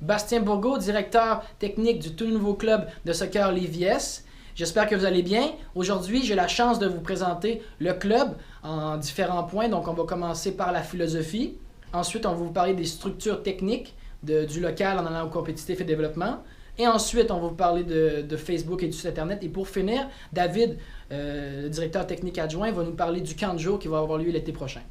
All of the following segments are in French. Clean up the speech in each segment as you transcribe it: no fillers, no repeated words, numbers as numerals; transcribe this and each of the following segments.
Bastien Bourgault, directeur technique du tout nouveau club de soccer Lévis. J'espère que vous allez bien. Aujourd'hui, j'ai la chance de vous présenter le club en différents points. Donc, on va commencer par la philosophie. Ensuite, on va vous parler des structures techniques du local en allant au compétitif et développement. Et ensuite, on va vous parler de Facebook et du site Internet. Et pour finir, David, le directeur technique adjoint, va nous parler du camp de jour qui va avoir lieu l'été prochain.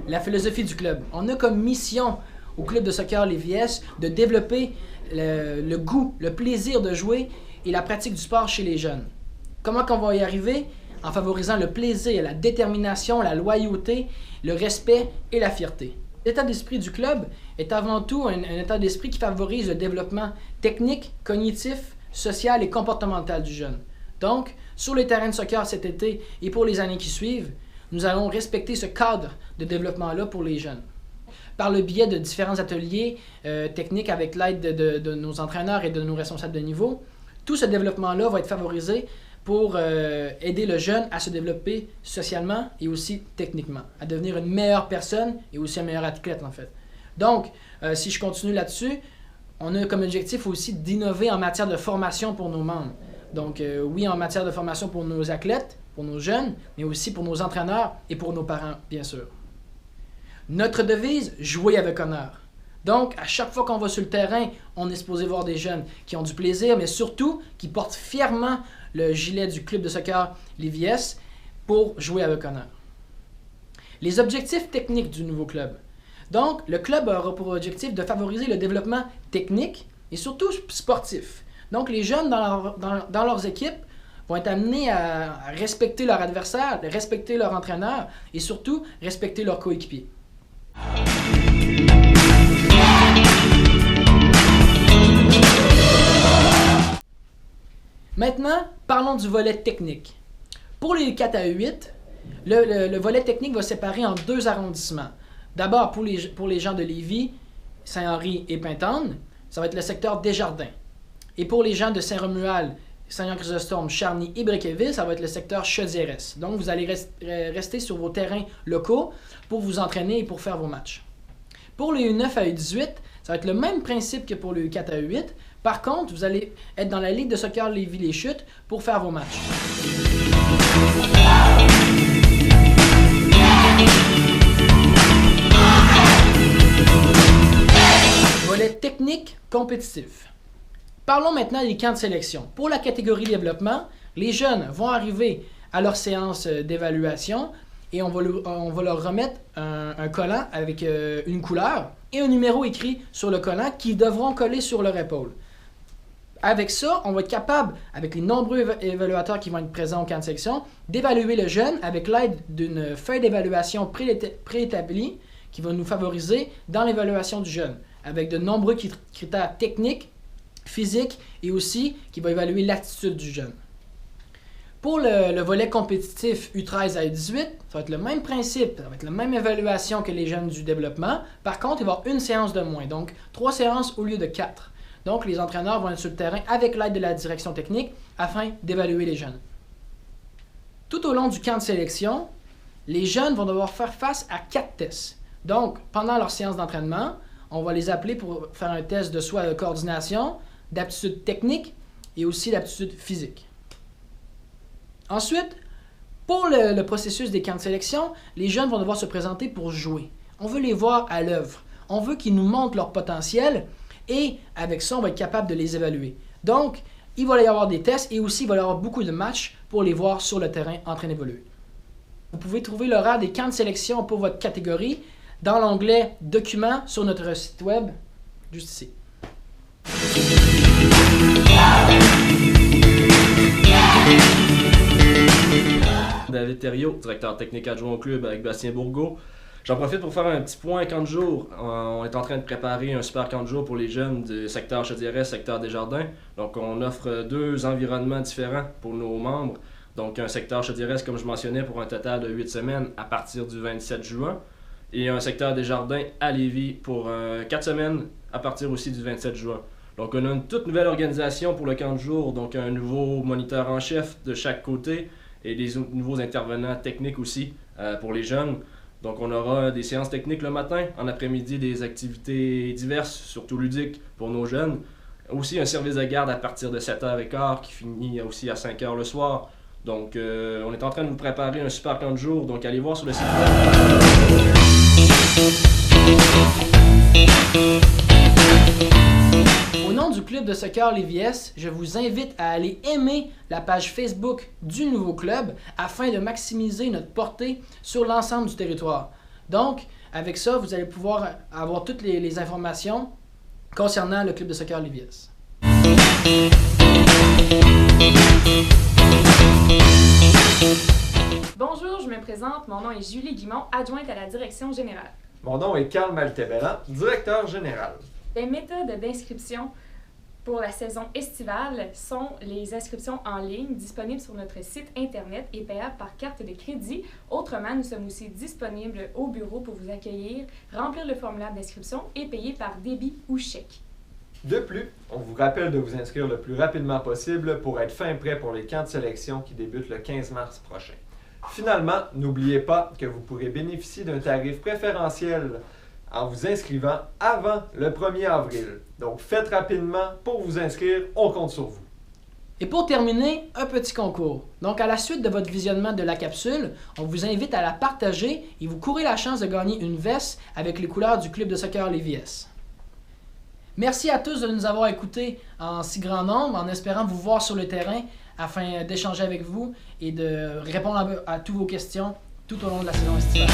La philosophie du club. On a comme mission au club de soccer Lévis de développer le goût, le plaisir de jouer et la pratique du sport chez les jeunes. Comment qu'on va y arriver? En favorisant le plaisir, la détermination, la loyauté, le respect et la fierté. L'état d'esprit du club est avant tout un état d'esprit qui favorise le développement technique, cognitif, social et comportemental du jeune. Donc, sur les terrains de soccer cet été et pour les années qui suivent, nous allons respecter ce cadre de développement-là pour les jeunes. Par le biais de différents ateliers techniques avec l'aide de nos entraîneurs et de nos responsables de niveau, tout ce développement-là va être favorisé pour aider le jeune à se développer socialement et aussi techniquement, à devenir une meilleure personne et aussi un meilleur athlète en fait. Donc, si je continue là-dessus, on a comme objectif aussi d'innover en matière de formation pour nos membres. Donc, oui, en matière de formation pour nos athlètes, pour nos jeunes, mais aussi pour nos entraîneurs et pour nos parents, bien sûr. Notre devise, jouer avec honneur. Donc, à chaque fois qu'on va sur le terrain, on est supposé voir des jeunes qui ont du plaisir, mais surtout qui portent fièrement le gilet du club de soccer Lévis pour jouer avec honneur. Les objectifs techniques du nouveau club. Donc, le club aura pour objectif de favoriser le développement technique et surtout sportif. Donc, les jeunes dans leurs équipes vont être amenés à respecter leur adversaire, respecter leur entraîneur et surtout respecter leurs coéquipiers. Maintenant, parlons du volet technique. Pour les 4 à 8, le volet technique va se séparer en deux arrondissements. D'abord, pour les gens de Lévis, Saint-Henri et Pintendre, ça va être le secteur Desjardins. Et pour les gens de Saint-Romuald, Saint-Jean-Chrysostome, Charny et Bréqueville, ça va être le secteur Chaudiérès. Donc, vous allez rester sur vos terrains locaux pour vous entraîner et pour faire vos matchs. Pour les U9 à U18, ça va être le même principe que pour le U4 à U8. Par contre, vous allez être dans la Ligue de soccer Lévis-les-Chutes pour faire vos matchs. Volet technique compétitif. Parlons maintenant des camps de sélection. Pour la catégorie développement, les jeunes vont arriver à leur séance d'évaluation et on va leur remettre un collant avec une couleur et un numéro écrit sur le collant qu'ils devront coller sur leur épaule. Avec ça, on va être capable, avec les nombreux évaluateurs qui vont être présents au camp de sélection, d'évaluer le jeune avec l'aide d'une feuille d'évaluation préétablie qui va nous favoriser dans l'évaluation du jeune, avec de nombreux critères techniques, physiques et aussi qui va évaluer l'attitude du jeune. Pour le volet compétitif U13 à U18, ça va être le même principe, ça va être la même évaluation que les jeunes du développement. Par contre, il va y avoir une séance de moins, donc 3 séances au lieu de 4. Donc, les entraîneurs vont être sur le terrain avec l'aide de la direction technique afin d'évaluer les jeunes. Tout au long du camp de sélection, les jeunes vont devoir faire face à 4 tests. Donc, pendant leur séance d'entraînement, on va les appeler pour faire un test de soit de coordination, d'aptitude technique et aussi d'aptitude physique. Ensuite, pour le processus des camps de sélection, les jeunes vont devoir se présenter pour jouer. On veut les voir à l'œuvre. On veut qu'ils nous montrent leur potentiel et avec ça, on va être capable de les évaluer. Donc, il va y avoir des tests et aussi il va y avoir beaucoup de matchs pour les voir sur le terrain en train d'évoluer. Vous pouvez trouver l'horaire des camps de sélection pour votre catégorie dans l'onglet Documents sur notre site web, juste ici. David Thériault, directeur technique adjoint au club avec Bastien Bourgault. J'en profite pour faire un petit point camp de jour. On est en train de préparer un super camp de jour pour les jeunes du secteur Chaudiérès, secteur Desjardins. Donc on offre 2 environnements différents pour nos membres. Donc un secteur Chaudiérès, comme je mentionnais, pour un total de 8 semaines à partir du 27 juin. Et un secteur Desjardins à Lévis pour 4 semaines à partir aussi du 27 juin. Donc on a une toute nouvelle organisation pour le camp de jour, donc un nouveau moniteur en chef de chaque côté et des nouveaux intervenants techniques aussi pour les jeunes. Donc on aura des séances techniques le matin, en après-midi des activités diverses, surtout ludiques pour nos jeunes. Aussi un service de garde à partir de 7h15 qui finit aussi à 5h le soir. Donc on est en train de vous préparer un super camp de jour, donc allez voir sur le site web. Au nom du club de soccer Lévis, je vous invite à aller aimer la page Facebook du nouveau club afin de maximiser notre portée sur l'ensemble du territoire. Donc, avec ça, vous allez pouvoir avoir toutes les informations concernant le club de soccer Lévis. Bonjour, je me présente. Mon nom est Julie Guimont, adjointe à la direction générale. Mon nom est Carl Maltebellan, directeur général. Les méthodes d'inscription pour la saison estivale sont les inscriptions en ligne disponibles sur notre site internet et payables par carte de crédit. Autrement, nous sommes aussi disponibles au bureau pour vous accueillir, remplir le formulaire d'inscription et payer par débit ou chèque. De plus, on vous rappelle de vous inscrire le plus rapidement possible pour être fin prêt pour les camps de sélection qui débutent le 15 mars prochain. Finalement, n'oubliez pas que vous pourrez bénéficier d'un tarif préférentiel en vous inscrivant avant le 1er avril. Donc faites rapidement pour vous inscrire, on compte sur vous. Et pour terminer, un petit concours. Donc à la suite de votre visionnement de la capsule, on vous invite à la partager et vous courez la chance de gagner une veste avec les couleurs du club de soccer Lévis. Merci à tous de nous avoir écoutés en si grand nombre, en espérant vous voir sur le terrain afin d'échanger avec vous et de répondre à toutes vos questions tout au long de la saison estivale.